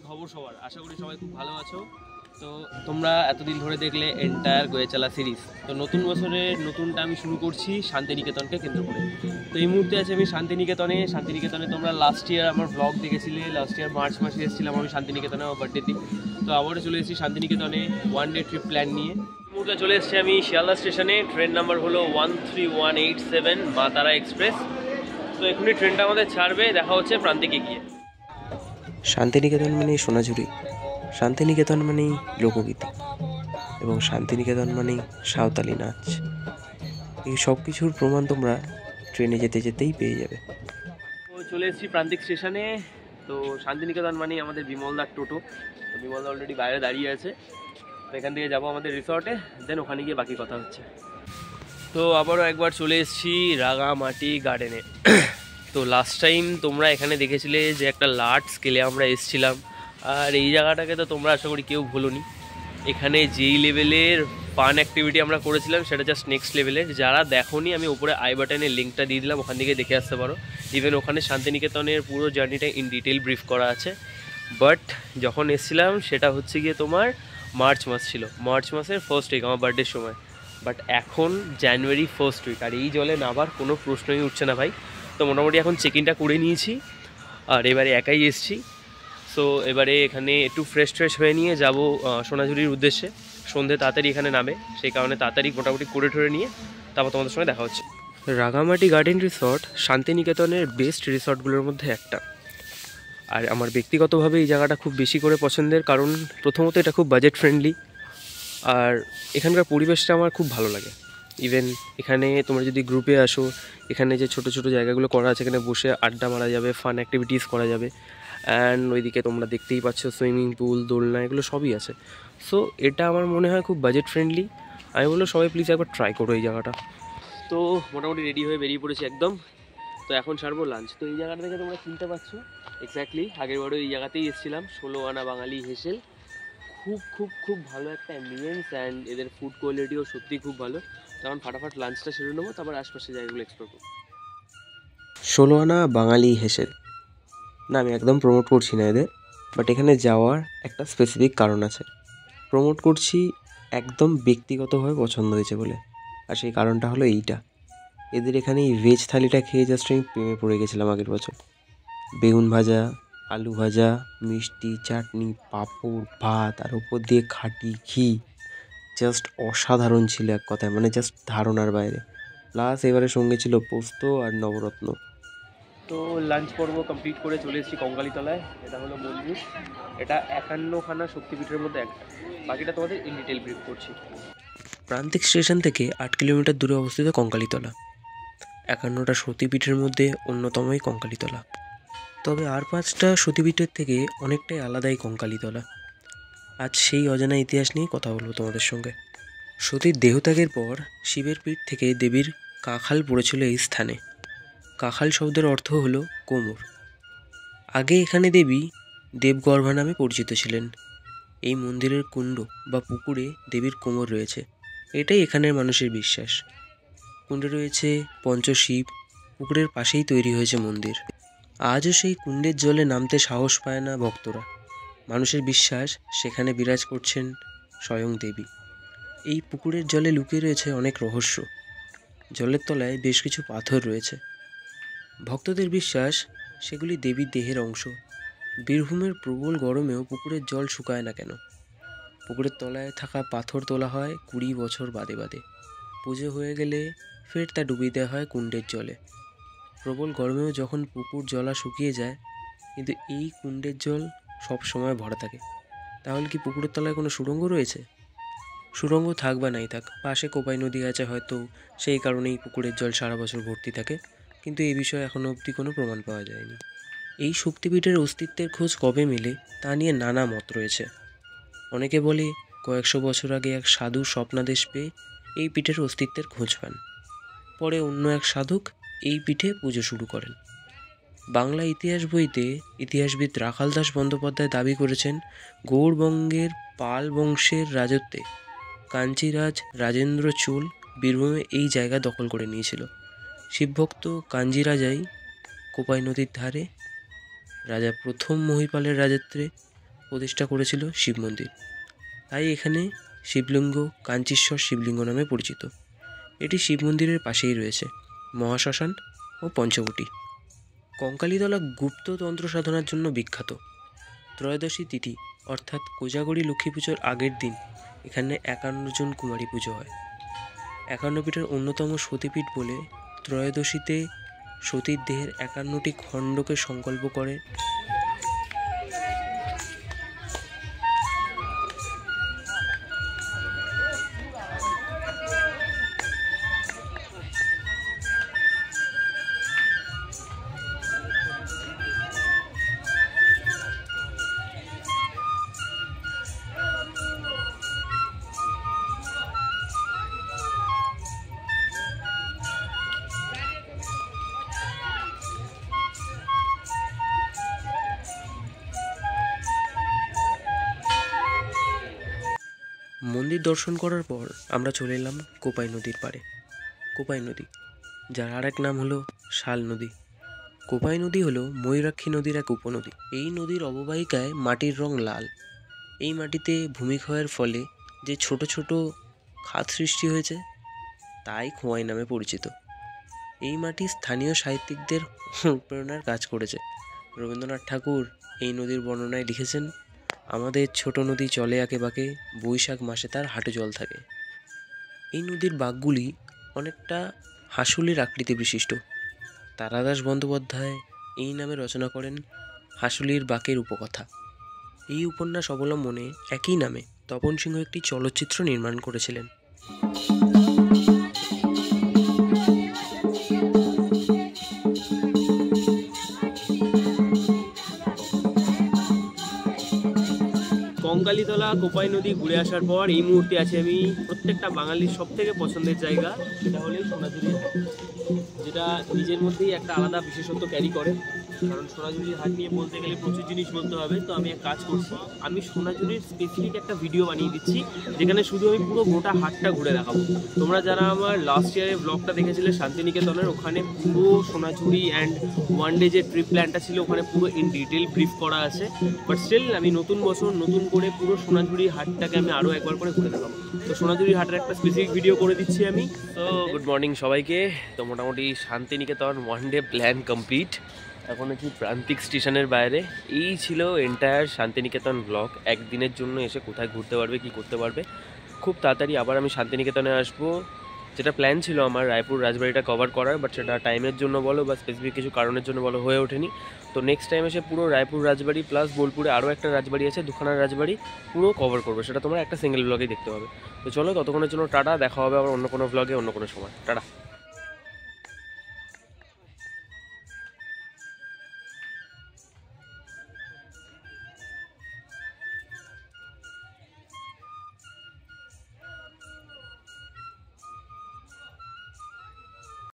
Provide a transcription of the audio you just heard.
খবর সবার? আশা করি সবাই খুব ভালো আছো। তো তোমরা এতদিন ধরে দেখলে এন্টায়ার গোয়েচালা সিরিজ। তো নতুন বছরের নতুনটা আমি শুরু করছি শান্তিনিকেতনকে কেন্দ্র করে। তো এই মুহূর্তে আছি আমি শান্তিনিকেতনে তোমরা লাস্ট ইয়ার আমার ব্লগ দেখেছিলে। লাস্ট ইয়ার মার্চ মাসে এসেছিলাম আমি শান্তিনিকেতনে আমার বার্থডে দিন। তো আবারও চলে এসেছি শান্তিনিকেতনে ওয়ান ডে ট্রিপ প্ল্যান নিয়ে। এই মুহূর্তে চলে এসেছি আমি শিয়ালদা স্টেশনে। ট্রেন নাম্বার হলো 13187 মা তারা এক্সপ্রেস। তো এখনই ট্রেনটা আমাদের ছাড়বে, দেখা হচ্ছে প্রান্তিকে গিয়ে। শান্তিনিকেতন মানেই সোনাঝুরি, শান্তিনিকেতন মানেই লোকগীতি এবং শান্তিনিকেতন মানেই সাঁওতালি নাচ। এই সব কিছুর প্রমাণ তোমরা ট্রেনে যেতে যেতেই পেয়ে যাবে। তো চলে এসেছি প্রান্তিক স্টেশনে। তো শান্তিনিকেতন মানেই আমাদের বিমলদার টোটো। তো বিমলদা অলরেডি বাইরে দাঁড়িয়ে আছে। তো এখান থেকে যাবো আমাদের রিসর্টে, দেন ওখানে গিয়ে বাকি কথা হচ্ছে। তো আবারও একবার চলে এসেছি রাঙামাটি গার্ডেনে। তো লাস্ট টাইম তোমরা এখানে দেখেছিলে যে একটা লার্জ স্কেলে আমরা এসেছিলাম, আর এই জায়গাটাকে তো তোমরা আশা করি কেউ ভুলোনি। এখানে যেই লেভেলের ফান অ্যাক্টিভিটি আমরা করেছিলাম সেটা জাস্ট নেক্সট লেভেলের। যারা দেখোনি আমি উপরে আই বাটনের লিঙ্কটা দিয়ে দিলাম, ওখান থেকে দেখে আসতে পারো। ইভেন ওখানে শান্তিনিকেতনের পুরো জার্নিটা ইন ডিটেল ব্রিফ করা আছে। বাট যখন এসেছিলাম সেটা হচ্ছে গিয়ে তোমার মার্চ মাস ছিল, মার্চ মাসের ফার্স্ট উইক আমার বার্থডের সময়। বাট এখন জানুয়ারি ফার্স্ট উইক, আর এই জলে নামার কোনো প্রশ্নই উঠছে না ভাই। তো মোটামুটি এখন চেক ইনটা করে নিয়েছি, আর এবারে একাই এসেছি। সো এবারে এখানে একটু ফ্রেশ হয়ে নিয়ে যাব সোনাঝুরির উদ্দেশ্যে। সন্ধে তাড়াতাড়ি এখানে নামে, সেই কারণে তাড়াতাড়ি মোটামুটি করে নিয়ে তারপর তোমাদের সঙ্গে দেখা হচ্ছে। রাঙামাটি গার্ডেন রিসর্ট শান্তিনিকেতনের বেস্ট রিসর্টগুলোর মধ্যে একটা। আর আমার ব্যক্তিগতভাবে এই জায়গাটা খুব বেশি করে পছন্দের, কারণ প্রথমত এটা খুব বাজেট ফ্রেন্ডলি, আর এখানকার পরিবেশটা আমার খুব ভালো লাগে। ইভেন এখানে তোমরা যদি গ্রুপে আসো, এখানে যে ছোটো ছোটো জায়গাগুলো করা আছে, এখানে বসে আড্ডা মারা যাবে, ফান অ্যাক্টিভিটিস করা যাবে। অ্যান্ড ওইদিকে তোমরা দেখতেই পাচ্ছ সুইমিং পুল, দোলনা, এগুলো সবই আছে। সো এটা আমার মনে হয় খুব বাজেট ফ্রেন্ডলি। আমি বলবো সবাই প্লিজ একবার ট্রাই করো এই জায়গাটা। তো মোটামুটি রেডি হয়ে বেরিয়ে পড়েছি একদম। তো এখন ছাড়বো লাঞ্চ। তো এই জায়গাটা থেকে তোমরা চিনতে পারছো এক্স্যাক্টলি, আগেরবারও এই জায়গাতেই এসেছিলাম, 16 আনা বাঙালি হেসেল। খুব খুব খুব ভালো একটা অ্যাম্বিয়েন্স, অ্যান্ড এদের ফুড কোয়ালিটিও সত্যিই খুব ভালো। তখন ফাটাফাট লাঞ্চটা সেরে নেবো, তারপর আশপাশের জায়গাগুলো এক্সপ্লোর করবো। 16 আনা বাঙালি হেসেল না, আমি একদম প্রমোট করছি না এদের, বাট এখানে যাওয়ার একটা স্পেসিফিক কারণ আছে। প্রমোট করছি একদম ব্যক্তিগতভাবে পছন্দ হয়েছে বলে, আর সেই কারণটা হলো এইটা। এদের এখানে এই ভেজ থালিটা খেয়ে জাস্ট আমি প্রেমে পড়ে গেছিলাম আগের বছর। বেগুন ভাজা, আলু ভাজা, মিষ্টি, চাটনি, পাঁপড়, ভাত, আর ওপর দিয়ে খাঁটি ঘি। জাস্ট অসাধারণ ছিল এক কথায়, মানে জাস্ট ধারণার বাইরে। প্লাস এবারে সঙ্গে ছিল পোস্ত আর নবরত্ন। তো লাঞ্চ পর্ব কমপ্লিট করে চলে এসেছি কঙ্কালীতলায়। এটা হলো মন্দির, এটা 51খানা শক্তিপীঠের মধ্যে একটা। বাকিটা তোমাদের ইন ডিটেল ব্রিফ করছি। প্রান্তিক স্টেশন থেকে 8 কিলোমিটার দূরে অবস্থিত কঙ্কালীতলা 51টা সতীপীঠের মধ্যে অন্যতমই কঙ্কালীতলা। তবে আর 5টা সতীপীঠের থেকে অনেকটাই আলাদাই কঙ্কালীতলা। আজ সেই অজানা ইতিহাস নিয়ে কথা বলবো তোমাদের সঙ্গে। সতীর দেহত্যাগের পর শিবের পীঠ থেকে দেবীর কাঁখাল পড়েছিল এই স্থানে। কাঁখাল শব্দের অর্থ হলো কোমর। আগে এখানে দেবী দেবগর্ভা নামে পরিচিত ছিলেন। এই মন্দিরের কুণ্ড বা পুকুরে দেবীর কোমর রয়েছে, এটাই এখানের মানুষের বিশ্বাস। কুণ্ডে রয়েছে পঞ্চশিব, পুকুরের পাশেই তৈরি হয়েছে মন্দির। আজও সেই কুণ্ডের জলে নামতে সাহস পায় না ভক্তরা। মানুষের বিশ্বাস সেখানে বিরাজ করছেন স্বয়ং দেবী। এই পুকুরের জলে লুকিয়ে রয়েছে অনেক রহস্য। জলের তলায় বেশ কিছু পাথর রয়েছে। ভক্তদের বিশ্বাস সেগুলি দেবীর দেহের অংশ। বীরভূমের প্রবল গরমেও পুকুরের জল শুকায় না কেন? পুকুরের তলায় থাকা পাথর তোলা হয় 20 বছর বাদে বাদে। পুজো হয়ে গেলে ফের তা ডুবিয়ে দেওয়া হয় কুণ্ডের জলে। প্রবল গরমেও যখন পুকুর জলা শুকিয়ে যায়, কিন্তু এই কুণ্ডের জল সব সময় ভরা থাকে। তাহলে কি পুকুরের তলায় কোনো সুড়ঙ্গ রয়েছে? সুড়ঙ্গ থাক বা নাই থাক, পাশে কোপাই নদী আছে, হয়তো সেই কারণেই পুকুরের জল সারা বছর ভর্তি থাকে, কিন্তু এই বিষয়ে এখনও অবধি কোনো প্রমাণ পাওয়া যায়নি। এই শক্তিপীঠের অস্তিত্বের খোঁজ কবে মেলে তা নিয়ে নানা মত রয়েছে। অনেকে বলে কয়েকশো বছর আগে এক সাধু স্বপ্নাদেশ পেয়ে এই পীঠের অস্তিত্বের খোঁজ পান। পরে অন্য এক সাধক এই পীঠে পুজো শুরু করেন। বাংলা ইতিহাস বইতে ইতিহাসবিদ রাখাল দাস বন্দ্যোপাধ্যায় দাবি করেছেন, গৌড়বঙ্গের পাল বংশের রাজত্বে কাঞ্চিরাজ রাজেন্দ্র চোল বীরভূমে এই জায়গা দখল করে নিয়েছিল। শিবভক্ত কাঞ্জিরাজাই কোপাই নদীর ধারে রাজা প্রথম মহিপালের রাজত্বে প্রতিষ্ঠা করেছিল শিব মন্দির, তাই এখানে শিবলিঙ্গ কাঞ্চীশ্বর শিবলিঙ্গ নামে পরিচিত। এটি শিব মন্দিরের পাশেই রয়েছে মহাশ্মশান ও পঞ্চবটী। কঙ্কালীতলা গুপ্ত তন্ত্র সাধনার জন্য বিখ্যাত। ত্রয়োদশী তিথি অর্থাৎ কোজাগরী লক্ষ্মী পুজোর আগের দিন এখানে 51 জন কুমারী পুজো হয়। 51 পীঠের অন্যতম সতীপীঠ বলে ত্রয়োদশীতে সতীর দেহের 51টি খণ্ডকে সংকল্প করে মন্দির দর্শন করার পর আমরা চলে এলাম কোপাই নদীর পাড়ে। কোপাই নদী, যার আর এক নাম হলো শাল নদী। কোপাই নদী হলো ময়ূরাক্ষী নদীর এক উপনদী। এই নদীর অববাহিকায় মাটির রং লাল। এই মাটিতে ভূমিক্ষয়ের ফলে যে ছোট ছোট খাত সৃষ্টি হয়েছে তাই খোয়াই নামে পরিচিত। এই মাটি স্থানীয় সাহিত্যিকদের অনুপ্রেরণার কাজ করেছে। রবীন্দ্রনাথ ঠাকুর এই নদীর বর্ণনায় লিখেছেন, আমাদের ছোট নদী চলে আঁকে বাঁকে, বৈশাখ মাসে তার হাঁটু জল থাকে। এই নদীর বাঁকগুলি অনেকটা হাঁসুলির আকৃতি বিশিষ্ট। তারাদাস বন্দ্যোপাধ্যায় এই নামে রচনা করেন হাঁসুলির বাঁকের উপকথা। এই উপন্যাস অবলম্বনে একই নামে তপন সিংহ একটি চলচ্চিত্র নির্মাণ করেছিলেন। কঙ্কালীতলা কোপাই নদী ঘুরে আসার পর এই মুহূর্তে আছি আমি প্রত্যেকটা বাঙালির সব থেকে পছন্দের জায়গা, সেটা হলো সোনাঝুরির হাট, যেটা নিজের মধ্যেই একটা আলাদা বিশেষত্ব ক্যারি করে। কারণ সোনাঝুরির হাট নিয়ে বলতে গেলে প্রচুর জিনিস বলতে হবে, তো আমি এক কাজ করছি, আমি সোনাঝুরির স্পেসিফিক একটা ভিডিও বানিয়ে দিচ্ছি যেখানে শুধু আমি পুরো গোটা হাটটা ঘুরে দেখাবো। তোমরা যারা আমার লাস্ট ইয়ারের ব্লগটা দেখেছিলে শান্তিনিকেতনের, ওখানে পুরো সোনাঝুরি অ্যান্ড ওয়ান ডে যে ট্রিপ প্ল্যানটা ছিল ওখানে পুরো ইন ডিটেল ব্রিফ করা আছে। বাট স্টিল আমি নতুন বছর নতুন করে পুরো সোনাঝুরি হাটটাকে আমি আরও একবার করে ঘুরে দেখাবো। তো সোনাঝুরি হাটের একটা স্পেসিফিক ভিডিও করে দিচ্ছি আমি। তো গুড মর্নিং সবাইকে। তো মোটামুটি Santiniketan one day plan complete. এখন আছি প্রান্তিক স্টেশনের বাইরে। এই ছিল এন্টায়ার শান্তিনিকেতন ব্লগ। একদিনের জন্য এসে কোথায় ঘুরতে পারবে, কি করতে পারবে। খুব তাড়াতাড়ি আবার আমি শান্তিনিকেতনে আসবো। যেটা প্ল্যান ছিল আমার রায়পুর রাজবাড়িটা কভার করার, বাট সেটা টাইমের জন্য বলো বা স্পেসিফিক কিছু কারণের জন্য বলো হয়ে ওঠেনি। তো নেক্সট টাইম এসে পুরো রায়পুর রাজবাড়ি প্লাস বোলপুরে আরও একটা রাজবাড়ি আছে, দুখানা রাজবাড়ি পুরো কভার করবো। সেটা তোমরা একটা সিঙ্গেল ব্লগেই দেখতে পাবে। তো চলো, ততক্ষণের জন্য টাটা। দেখা হবে আবার অন্য কোনো ব্লগে অন্য কোনো সময়। টাটা।